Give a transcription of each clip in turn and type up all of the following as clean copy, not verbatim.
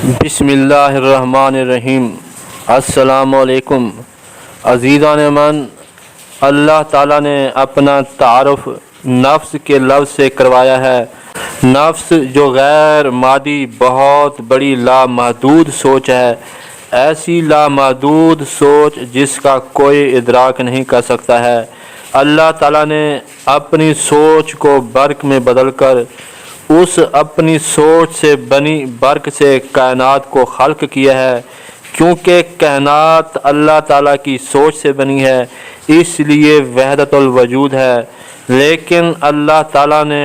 بسم اللہ الرحمن الرحیم۔ السلام علیکم عزیزان من۔ اللہ تعالیٰ نے اپنا تعارف نفس کے لفظ سے کروایا ہے۔ نفس جو غیر مادی بہت بڑی لامحدود سوچ ہے، ایسی لامحدود سوچ جس کا کوئی ادراک نہیں کر سکتا ہے۔ اللہ تعالیٰ نے اپنی سوچ کو برق میں بدل کر اس اپنی سوچ سے بنی برق سے کائنات کو خلق کیا ہے۔ کیونکہ کائنات اللہ تعالیٰ کی سوچ سے بنی ہے، اس لیے وحدت الوجود ہے۔ لیکن اللہ تعالیٰ نے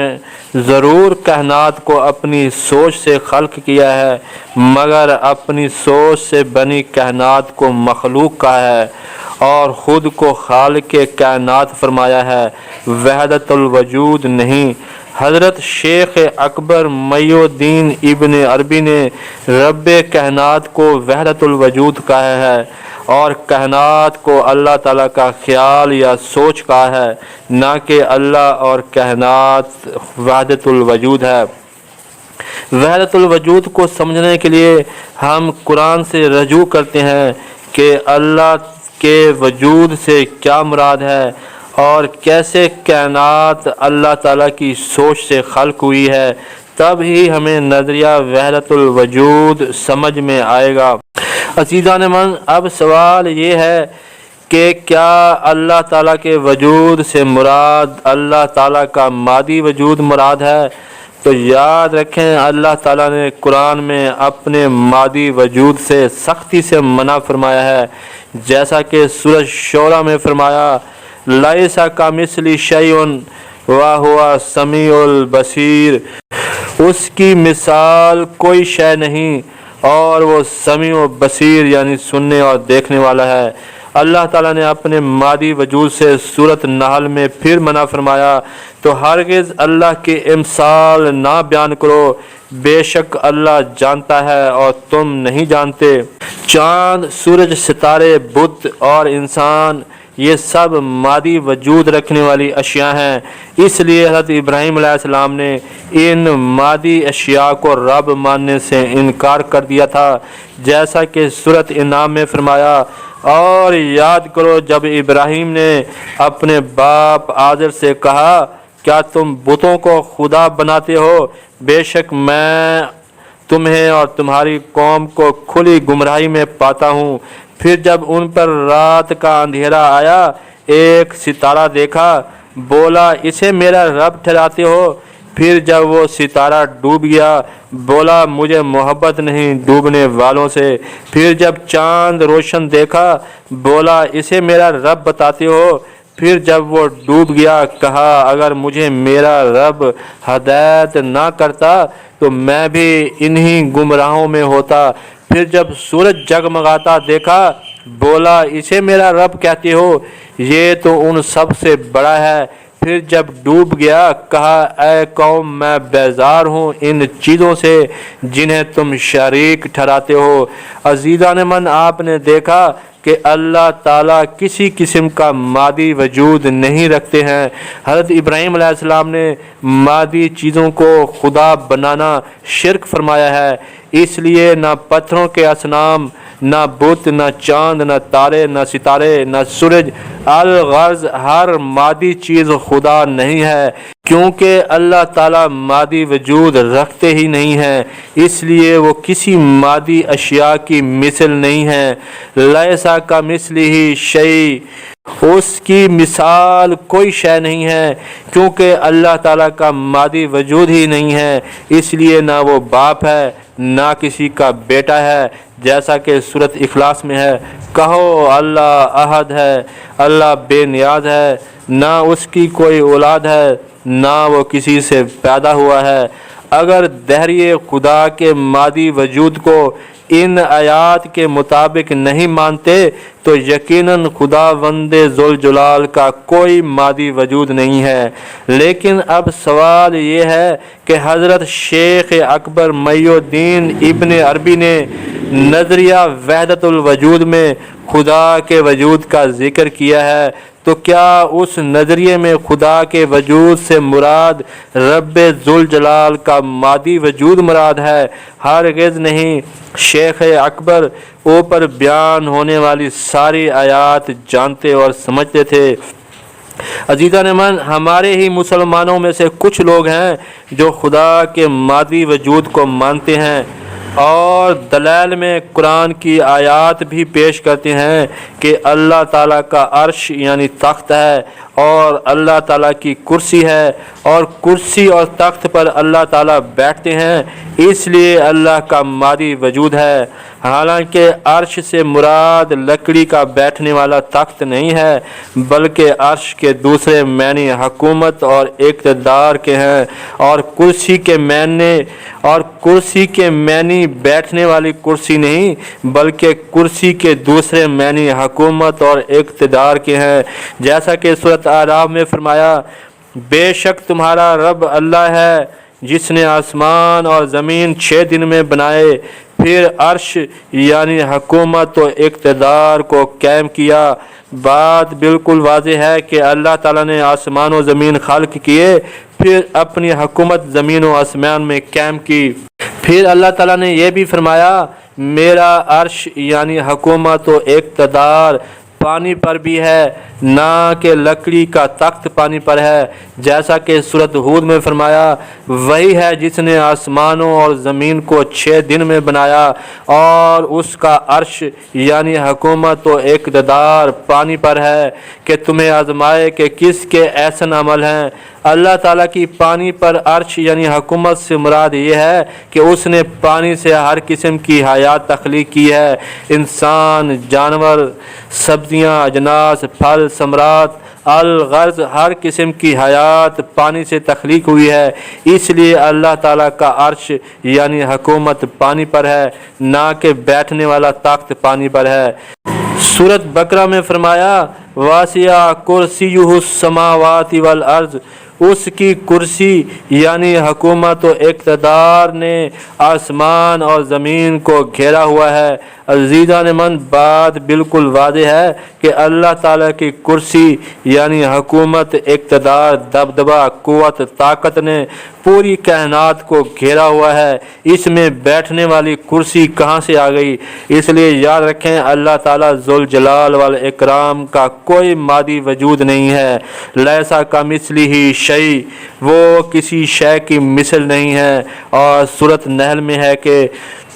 ضرور کائنات کو اپنی سوچ سے خلق کیا ہے، مگر اپنی سوچ سے بنی کائنات کو مخلوق کہا ہے اور خود کو خالق کائنات فرمایا ہے، وحدت الوجود نہیں۔ حضرت شیخ اکبر محی الدین ابن عربی نے رب کائنات کو وحدت الوجود کہا ہے اور کائنات کو اللہ تعالیٰ کا خیال یا سوچ کہا ہے، نہ کہ اللہ اور کائنات وحدت الوجود ہے۔ وحدت الوجود کو سمجھنے کے لیے ہم قرآن سے رجوع کرتے ہیں کہ اللہ کے وجود سے کیا مراد ہے اور کیسے کائنات اللہ تعالیٰ کی سوچ سے خلق ہوئی ہے، تب ہی ہمیں نظریہ وحدت الوجود سمجھ میں آئے گا۔ عزیزان من، اب سوال یہ ہے کہ کیا اللہ تعالیٰ کے وجود سے مراد اللہ تعالیٰ کا مادی وجود مراد ہے؟ تو یاد رکھیں، اللہ تعالیٰ نے قرآن میں اپنے مادی وجود سے سختی سے منع فرمایا ہے، جیسا کہ سورۃ شعراء میں فرمایا، لیس کمثلہ شیء وہو السمیع البصیر۔ اس کی مثال کوئی شے نہیں اور وہ سمیع و بصیر یعنی سننے اور دیکھنے والا ہے۔ اللہ تعالیٰ نے اپنے مادی وجود سے سورۃ نحل میں پھر منع فرمایا، تو ہرگز اللہ کی امثال نہ بیان کرو، بے شک اللہ جانتا ہے اور تم نہیں جانتے۔ چاند، سورج، ستارے، بت اور انسان، یہ سب مادی وجود رکھنے والی اشیاء ہیں۔ اس لیے حضرت ابراہیم علیہ السلام نے ان مادی اشیاء کو رب ماننے سے انکار کر دیا تھا، جیسا کہ سورۃ انعام میں فرمایا، اور یاد کرو جب ابراہیم نے اپنے باپ آزر سے کہا، کیا تم بتوں کو خدا بناتے ہو؟ بے شک میں تمہیں اور تمہاری قوم کو کھلی گمراہی میں پاتا ہوں۔ پھر جب ان پر رات کا اندھیرا آیا، ایک ستارہ دیکھا، بولا اسے میرا رب ٹھہراتے ہو؟ پھر جب وہ ستارہ ڈوب گیا، بولا مجھے محبت نہیں ڈوبنے والوں سے۔ پھر جب چاند روشن دیکھا، بولا اسے میرا رب بتاتے ہو؟ پھر جب وہ ڈوب گیا، کہا اگر مجھے میرا رب ہدایت نہ کرتا تو میں بھی انہی گمراہوں میں ہوتا۔ پھر جب سورج جگمگاتا دیکھا، بولا اسے میرا رب کہتے ہو؟ یہ تو ان سب سے بڑا ہے۔ پھر جب ڈوب گیا، کہا اے قوم میں بیزار ہوں ان چیزوں سے جنہیں تم شریک ٹھہراتے ہو۔ عزیزان من، آپ نے دیکھا کہ اللہ تعالیٰ کسی قسم کا مادی وجود نہیں رکھتے ہیں۔ حضرت ابراہیم علیہ السلام نے مادی چیزوں کو خدا بنانا شرک فرمایا ہے، اس لیے نہ پتھروں کے اصنام، نہ بت، نہ چاند، نہ تارے، نہ ستارے، نہ سورج، الغرض ہر مادی چیز خدا نہیں ہے، کیونکہ اللہ تعالیٰ مادی وجود رکھتے ہی نہیں ہیں، اس لیے وہ کسی مادی اشیاء کی مثل نہیں ہے۔ لیسا کمثلہ شیء، اس کی مثال کوئی شے نہیں ہے، کیونکہ اللہ تعالیٰ کا مادی وجود ہی نہیں ہے، اس لیے نہ وہ باپ ہے نہ کسی کا بیٹا ہے، جیسا کہ سورۃ اخلاص میں ہے، کہو اللہ احد ہے، اللہ بے نیاز ہے، نہ اس کی کوئی اولاد ہے نہ وہ کسی سے پیدا ہوا ہے۔ اگر دہریے خدا کے مادی وجود کو ان آیات کے مطابق نہیں مانتے تو یقیناً خداوند ذوالجلال کا کوئی مادی وجود نہیں ہے۔ لیکن اب سوال یہ ہے کہ حضرت شیخ اکبر محی الدین ابن عربی نے نظریہ وحدت الوجود میں خدا کے وجود کا ذکر کیا ہے، تو کیا اس نظریے میں خدا کے وجود سے مراد رب ذوالجلال کا مادی وجود مراد ہے؟ ہرگز نہیں۔ شیخ اکبر اوپر بیان ہونے والی ساری آیات جانتے اور سمجھتے تھے۔ عزیزان من، ہمارے ہی مسلمانوں میں سے کچھ لوگ ہیں جو خدا کے مادی وجود کو مانتے ہیں اور دلائل میں قرآن کی آیات بھی پیش کرتے ہیں کہ اللہ تعالیٰ کا عرش یعنی تخت ہے اور اللہ تعالیٰ کی کرسی ہے اور کرسی اور تخت پر اللہ تعالیٰ بیٹھتے ہیں، اس لیے اللہ کا مادی وجود ہے۔ حالانکہ عرش سے مراد لکڑی کا بیٹھنے والا تخت نہیں ہے، بلکہ عرش کے دوسرے معنی حکومت اور اقتدار کے ہیں، اور کرسی کے معنی بیٹھنے والی کرسی نہیں، بلکہ کرسی کے دوسرے معنی حکومت اور اقتدار کے ہیں، جیسا کہ سورۃ اعراف میں فرمایا، بے شک تمہارا رب اللہ ہے جس نے آسمان اور زمین 6 دن میں بنائے، پھر عرش یعنی حکومت و اقتدار کو قائم کیا۔ بات بالکل واضح ہے کہ اللہ تعالیٰ نے آسمان و زمین خلق کیے، پھر اپنی حکومت زمین و آسمان میں قائم کی۔ پھر اللہ تعالیٰ نے یہ بھی فرمایا، میرا عرش یعنی حکومت و اقتدار پانی پر بھی ہے، نہ کہ لکڑی کا تخت پانی پر ہے، جیسا کہ سورۃ ہود میں فرمایا، وہی ہے جس نے آسمانوں اور زمین کو 6 دن میں بنایا اور اس کا عرش یعنی حکومت و اقتدار پانی پر ہے کہ تمہیں آزمائے کہ کس کے احسن عمل ہیں۔ اللہ تعالیٰ کی پانی پر عرش یعنی حکومت سے مراد یہ ہے کہ اس نے پانی سے ہر قسم کی حیات تخلیق کی ہے، انسان، جانور، سبزیاں، اجناس، پھل، ثمرات، الغرض ہر قسم کی حیات پانی سے تخلیق ہوئی ہے، اس لیے اللہ تعالیٰ کا عرش یعنی حکومت پانی پر ہے، نہ کہ بیٹھنے والا تخت پانی پر ہے۔ سورۃ بقرہ میں فرمایا، واسع کرسیہ السماوات والارض، اس کی کرسی یعنی حکومت و اقتدار نے آسمان اور زمین کو گھیرا ہوا ہے۔ عزیزان من، بات بالکل واضح ہے کہ اللہ تعالیٰ کی کرسی یعنی حکومت، اقتدار، دبدبہ، قوت، طاقت نے پوری کائنات کو گھیرا ہوا ہے، اس میں بیٹھنے والی کرسی کہاں سے آ گئی؟ اس لیے یاد رکھیں، اللہ تعالیٰ ذوالجلال والاکرام کا کوئی مادی وجود نہیں ہے، لیسا کمثلہ شیء، وہ کسی شے کی مثل نہیں ہے، اور سورۃ نحل میں ہے کہ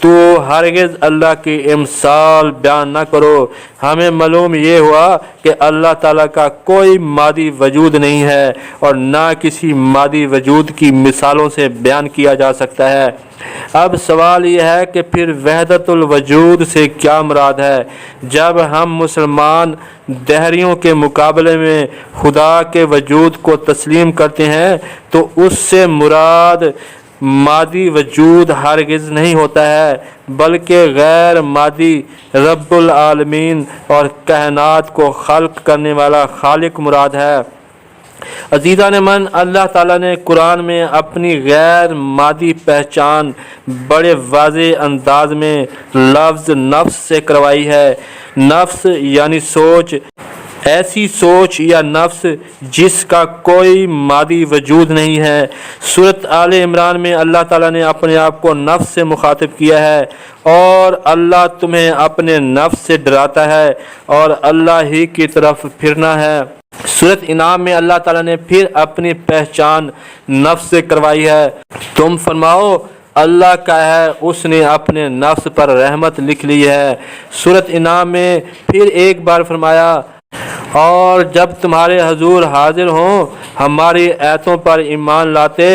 تو ہرگز اللہ کی امثال بیان نہ کرو۔ ہمیں معلوم یہ ہوا کہ اللہ تعالیٰ کا کوئی مادی وجود نہیں ہے اور نہ کسی مادی وجود کی مثالوں سے بیان کیا جا سکتا ہے۔ اب سوال یہ ہے کہ پھر وحدت الوجود سے کیا مراد ہے؟ جب ہم مسلمان دہریوں کے مقابلے میں خدا کے وجود کو تسلیم کرتے ہیں تو اس سے مراد مادی وجود ہرگز نہیں ہوتا ہے، بلکہ غیر مادی رب العالمین اور کائنات کو خلق کرنے والا خالق مراد ہے۔ عزیزان من، اللہ تعالیٰ نے قرآن میں اپنی غیر مادی پہچان بڑے واضح انداز میں لفظ نفس سے کروائی ہے۔ نفس یعنی سوچ، ایسی سوچ یا نفس جس کا کوئی مادی وجود نہیں ہے۔ سورۃ آل عمران میں اللہ تعالیٰ نے اپنے آپ کو نفس سے مخاطب کیا ہے، اور اللہ تمہیں اپنے نفس سے ڈراتا ہے اور اللہ ہی کی طرف پھرنا ہے۔ سورۃ انعام میں اللہ تعالیٰ نے پھر اپنی پہچان نفس سے کروائی ہے، تم فرماؤ اللہ کا ہے، اس نے اپنے نفس پر رحمت لکھ لی ہے۔ سورۃ انعام میں پھر ایک بار فرمایا، اور جب تمہارے حضور حاضر ہوں ہماری آیتوں پر ایمان لاتے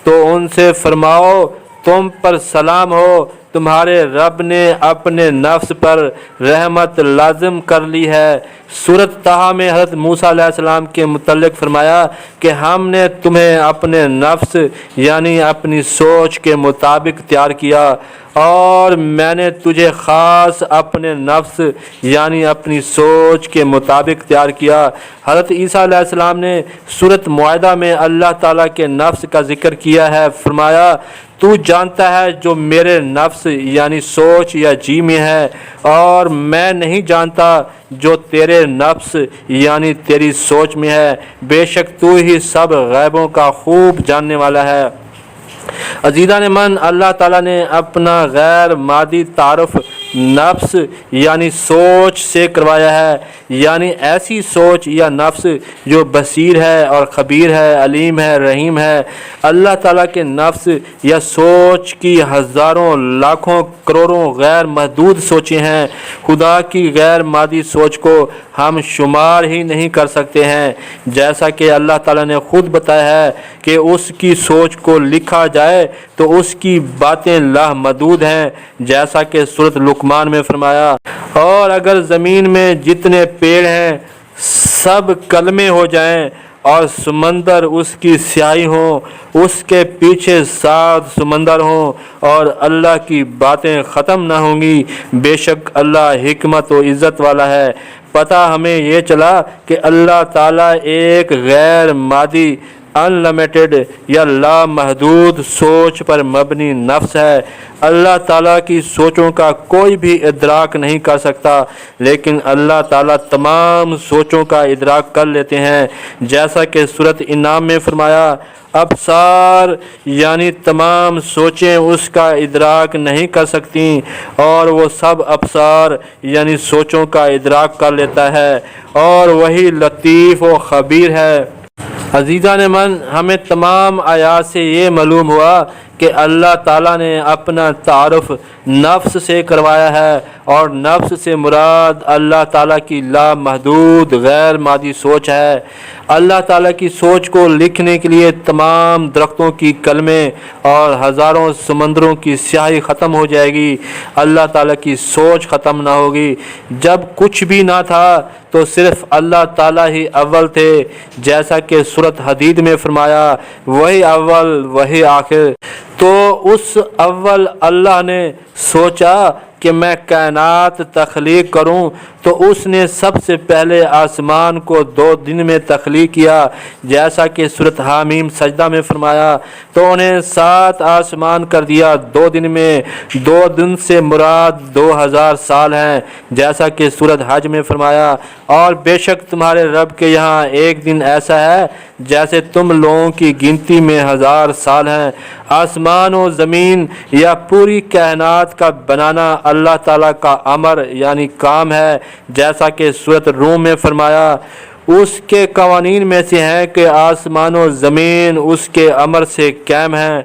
تو ان سے فرماؤ تم پر سلام ہو، تمہارے رب نے اپنے نفس پر رحمت لازم کر لی ہے۔ سورۃ طٰہٰ میں حضرت موسیٰ علیہ السلام کے متعلق فرمایا کہ ہم نے تمہیں اپنے نفس یعنی اپنی سوچ کے مطابق تیار کیا، اور میں نے تجھے خاص اپنے نفس یعنی اپنی سوچ کے مطابق تیار کیا۔ حضرت عیسیٰ علیہ السلام نے سورۃ معاہدہ میں اللہ تعالیٰ کے نفس کا ذکر کیا ہے، فرمایا تو جانتا ہے جو میرے نفس یعنی سوچ یا جی میں ہے، اور میں نہیں جانتا جو تیرے نفس یعنی تیری سوچ میں ہے، بے شک تو ہی سب غیبوں کا خوب جاننے والا ہے۔ عزیزان من، اللہ تعالیٰ نے اپنا غیر مادی تعارف نفس یعنی سوچ سے کروایا ہے، یعنی ایسی سوچ یا نفس جو بصیر ہے اور خبیر ہے، علیم ہے، رحیم ہے۔ اللہ تعالیٰ کے نفس یا سوچ کی ہزاروں لاکھوں کروڑوں غیر محدود سوچیں ہیں۔ خدا کی غیر مادی سوچ کو ہم شمار ہی نہیں کر سکتے ہیں، جیسا کہ اللہ تعالیٰ نے خود بتایا ہے کہ اس کی سوچ کو لکھا جائے تو اس کی باتیں لامحدود ہیں، جیسا کہ سورۃ لقمان میں فرمایا، اور اگر زمین میں جتنے پیڑ ہیں سب کلمے ہو جائیں اور سمندر اس کی سیاہی ہوں، اس کے پیچھے 7 سمندر ہوں اور اللہ کی باتیں ختم نہ ہوں گی، بے شک اللہ حکمت و عزت والا ہے۔ پتہ ہمیں یہ چلا کہ اللہ تعالیٰ ایک غیر مادی انلمیٹڈ یا لامحدود سوچ پر مبنی نفس ہے۔ اللہ تعالیٰ کی سوچوں کا کوئی بھی ادراک نہیں کر سکتا، لیکن اللہ تعالیٰ تمام سوچوں کا ادراک کر لیتے ہیں، جیسا کہ سورۃ انعام میں فرمایا، ابصار یعنی تمام سوچیں اس کا ادراک نہیں کر سکتی، اور وہ سب ابصار یعنی سوچوں کا ادراک کر لیتا ہے، اور وہی لطیف و خبیر ہے۔ عزیزان من، ہمیں تمام آیات سے یہ معلوم ہوا کہ اللہ تعالیٰ نے اپنا تعارف نفس سے کروایا ہے، اور نفس سے مراد اللہ تعالیٰ کی لامحدود غیر مادی سوچ ہے۔ اللہ تعالیٰ کی سوچ کو لکھنے کے لیے تمام درختوں کی کلمیں اور ہزاروں سمندروں کی سیاہی ختم ہو جائے گی، اللہ تعالیٰ کی سوچ ختم نہ ہوگی۔ جب کچھ بھی نہ تھا تو صرف اللہ تعالیٰ ہی اول تھے، جیسا کہ سورۃ حدید میں فرمایا، وہی اول وہی آخر۔ تو اس اول اللہ نے سوچا کہ میں کائنات تخلیق کروں، تو اس نے سب سے پہلے آسمان کو 2 دن میں تخلیق کیا، جیسا کہ سورۃ حامیم سجدہ میں فرمایا، تو انہیں 7 آسمان کر دیا 2 دن میں۔ 2 دن سے مراد 2000 سال ہیں، جیسا کہ سورۃ حج میں فرمایا، اور بے شک تمہارے رب کے یہاں ایک دن ایسا ہے جیسے تم لوگوں کی گنتی میں 1000 سال ہیں۔ آسمان و زمین یا پوری کائنات کا بنانا اللہ تعالیٰ کا امر یعنی کام ہے، جیسا کہ سورۃ روم میں فرمایا، اس کے قوانین میں سے ہے کہ آسمان و زمین اس کے امر سے قائم ہیں،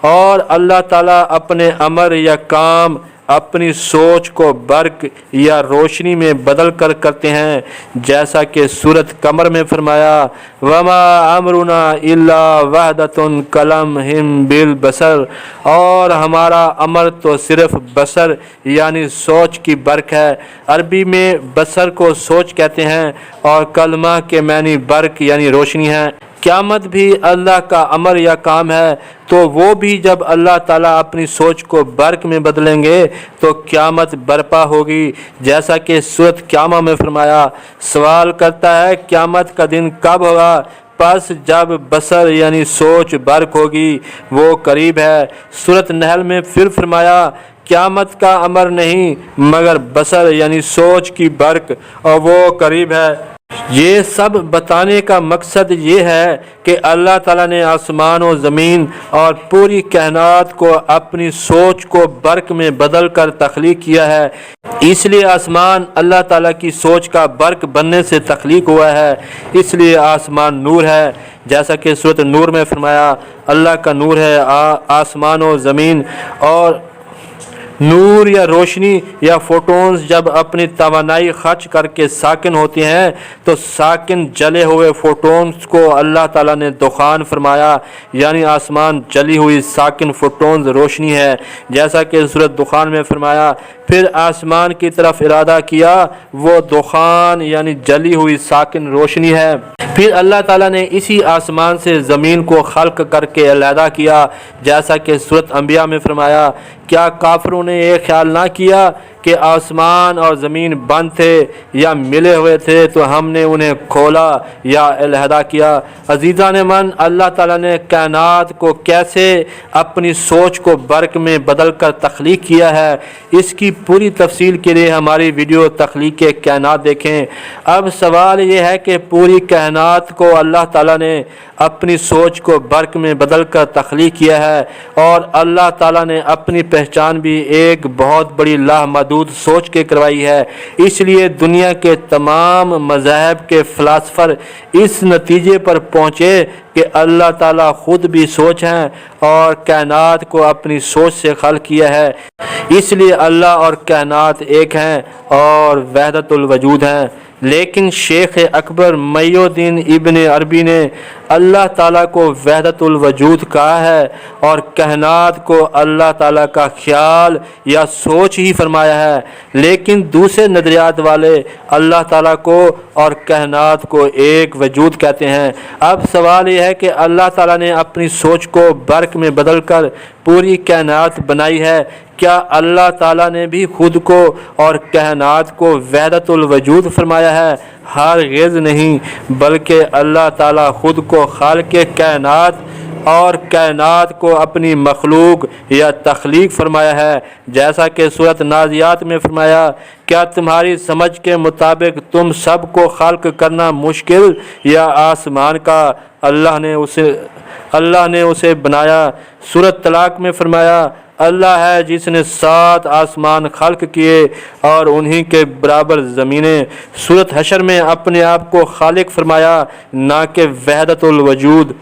اور اللہ تعالیٰ اپنے امر یا کام اپنی سوچ کو برق یا روشنی میں بدل کر کرتے ہیں، جیسا کہ سورۃ قمر میں فرمایا، وما امرنا الا وحدۃ کلمح بالبصر، اور ہمارا امر تو صرف بصر یعنی سوچ کی برق ہے۔ عربی میں بصر کو سوچ کہتے ہیں، اور کلمہ کے معنی برق یعنی روشنی ہے۔ قیامت بھی اللہ کا امر یا کام ہے، تو وہ بھی جب اللہ تعالیٰ اپنی سوچ کو برق میں بدلیں گے تو قیامت برپا ہوگی، جیسا کہ سورۃ قیامہ میں فرمایا۔ سوال کرتا ہے قیامت کا دن کب ہوگا؟ پس جب بصر یعنی سوچ برق ہوگی، وہ قریب ہے۔ سورۃ نحل میں پھر فرمایا، قیامت کا امر نہیں مگر بصر یعنی سوچ کی برق، اور وہ قریب ہے۔ یہ سب بتانے کا مقصد یہ ہے کہ اللہ تعالیٰ نے آسمان و زمین اور پوری کائنات کو اپنی سوچ کو برق میں بدل کر تخلیق کیا ہے، اس لیے آسمان اللہ تعالیٰ کی سوچ کا برق بننے سے تخلیق ہوا ہے، اس لیے آسمان نور ہے، جیسا کہ سورۃ نور میں فرمایا، اللہ کا نور ہے آسمان و زمین۔ اور نور یا روشنی یا فوٹونز جب اپنی توانائی خرچ کر کے ساکن ہوتے ہیں تو ساکن جلے ہوئے فوٹونز کو اللہ تعالیٰ نے دخان فرمایا، یعنی آسمان جلی ہوئی ساکن فوٹونز روشنی ہے، جیسا کہ سورۃ دخان میں فرمایا، پھر آسمان کی طرف ارادہ کیا، وہ دخان یعنی جلی ہوئی ساکن روشنی ہے۔ پھر اللہ تعالیٰ نے اسی آسمان سے زمین کو خلق کر کے علیحدہ کیا، جیسا کہ سورۃ انبیاء میں فرمایا، کیا کافروں نے یہ خیال نہ کیا کہ آسمان اور زمین بند تھے یا ملے ہوئے تھے تو ہم نے انہیں کھولا یا علیحدہ کیا۔ عزیزان من، اللہ تعالیٰ نے کائنات کو کیسے اپنی سوچ کو برق میں بدل کر تخلیق کیا ہے، اس کی پوری تفصیل کے لیے ہماری ویڈیو تخلیق کائنات دیکھیں۔ اب سوال یہ ہے کہ پوری کائنات کو اللہ تعالیٰ نے اپنی سوچ کو برق میں بدل کر تخلیق کیا ہے، اور اللہ تعالیٰ نے اپنی پہچان بھی ایک بہت بڑی لامحدود سوچ کے کروائی ہے۔ اس لیے دنیا کے تمام مذاہب کے فلاسفر اس نتیجے پر پہنچے کہ اللہ تعالیٰ خود بھی سوچ ہیں اور کائنات کو اپنی سوچ سے خلق کیا ہے، اس لیے اللہ اور کائنات ایک ہیں اور وحدت الوجود ہیں۔ لیکن شیخ اکبر محی الدین ابن عربی نے اللہ تعالیٰ کو وحدت الوجود کہا ہے اور کائنات کو اللہ تعالیٰ کا خیال یا سوچ ہی فرمایا ہے، لیکن دوسرے نظریات والے اللہ تعالیٰ کو اور کائنات کو ایک وجود کہتے ہیں۔ اب سوال یہ ہے کہ اللہ تعالیٰ نے اپنی سوچ کو برق میں بدل کر پوری کائنات بنائی ہے، کیا اللہ تعالیٰ نے بھی خود کو اور کائنات کو وحدت الوجود فرمایا ہے؟ ہرگز نہیں، بلکہ اللہ تعالیٰ خود کو خالق کائنات اور کائنات کو اپنی مخلوق یا تخلیق فرمایا ہے، جیسا کہ سورۃ نازعات میں فرمایا، کیا تمہاری سمجھ کے مطابق تم سب کو خلق کرنا مشکل یا آسمان کا اللہ نے اسے بنایا۔ سورۃ طلاق میں فرمایا، اللہ ہے جس نے 7 آسمان خلق کیے اور انہی کے برابر زمینیں۔ سورۃ حشر میں اپنے آپ کو خالق فرمایا، نہ کہ وحدت الوجود۔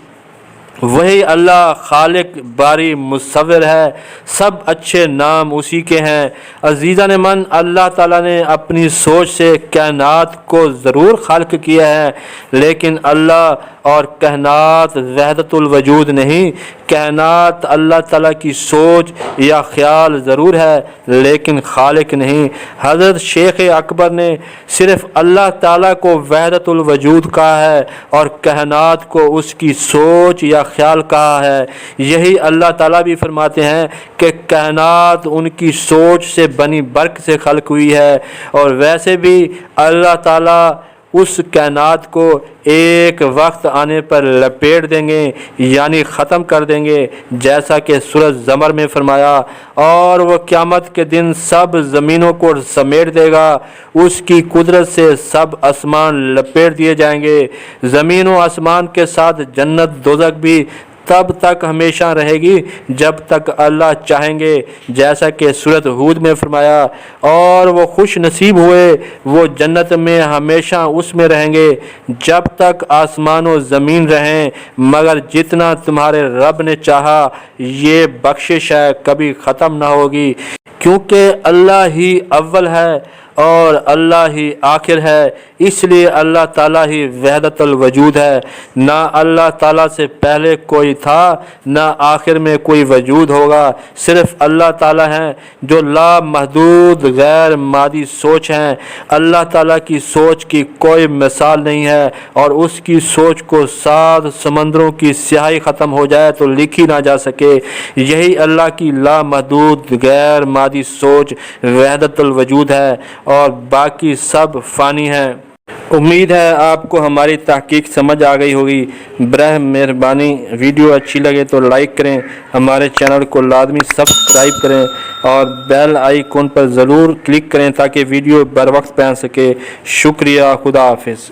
وہی اللہ خالق باری مصور ہے، سب اچھے نام اسی کے ہیں۔ عزیزان من، اللہ تعالیٰ نے اپنی سوچ سے کائنات کو ضرور خلق کیا ہے، لیکن اللہ اور کائنات وحدت الوجود نہیں۔ کائنات اللہ تعالیٰ کی سوچ یا خیال ضرور ہے، لیکن خالق نہیں۔ حضرت شیخ اکبر نے صرف اللہ تعالیٰ کو وحدت الوجود کہا ہے اور کائنات کو اس کی سوچ یا خیال کہا ہے۔ یہی اللہ تعالیٰ بھی فرماتے ہیں کہ کائنات ان کی سوچ سے بنی برق سے خلق ہوئی ہے، اور ویسے بھی اللہ تعالیٰ اس کائنات کو ایک وقت آنے پر لپیٹ دیں گے، یعنی ختم کر دیں گے، جیسا کہ سورۃ زمر میں فرمایا، اور وہ قیامت کے دن سب زمینوں کو سمیٹ دے گا، اس کی قدرت سے سب آسمان لپیٹ دیے جائیں گے۔ زمین و آسمان کے ساتھ جنت دوزخ بھی تب تک ہمیشہ رہے گی جب تک اللہ چاہیں گے، جیسا کہ سورۃ ہود میں فرمایا، اور وہ خوش نصیب ہوئے وہ جنت میں ہمیشہ اس میں رہیں گے جب تک آسمان و زمین رہیں، مگر جتنا تمہارے رب نے چاہا یہ بخشش ہے، کبھی ختم نہ ہوگی، کیونکہ اللہ ہی اول ہے اور اللہ ہی آخر ہے، اس لیے اللہ تعالیٰ ہی وحدت الوجود ہے۔ نہ اللہ تعالیٰ سے پہلے کوئی تھا، نہ آخر میں کوئی وجود ہوگا، صرف اللہ تعالیٰ ہیں جو لامحدود غیر مادی سوچ ہیں۔ اللہ تعالیٰ کی سوچ کی کوئی مثال نہیں ہے، اور اس کی سوچ کو 7 سمندروں کی سیاہی ختم ہو جائے تو لکھی نہ جا سکے۔ یہی اللہ کی لامحدود غیر مادی سوچ وحدت الوجود ہے، اور باقی سب فانی ہیں۔ امید ہے آپ کو ہماری تحقیق سمجھ آ گئی ہوگی۔ برہ مہربانی ویڈیو اچھی لگے تو لائک کریں، ہمارے چینل کو لازمی سبسکرائب کریں اور بیل آئیکن پر ضرور کلک کریں تاکہ ویڈیو بر وقت پہنچ سکے۔ شکریہ، خدا حافظ۔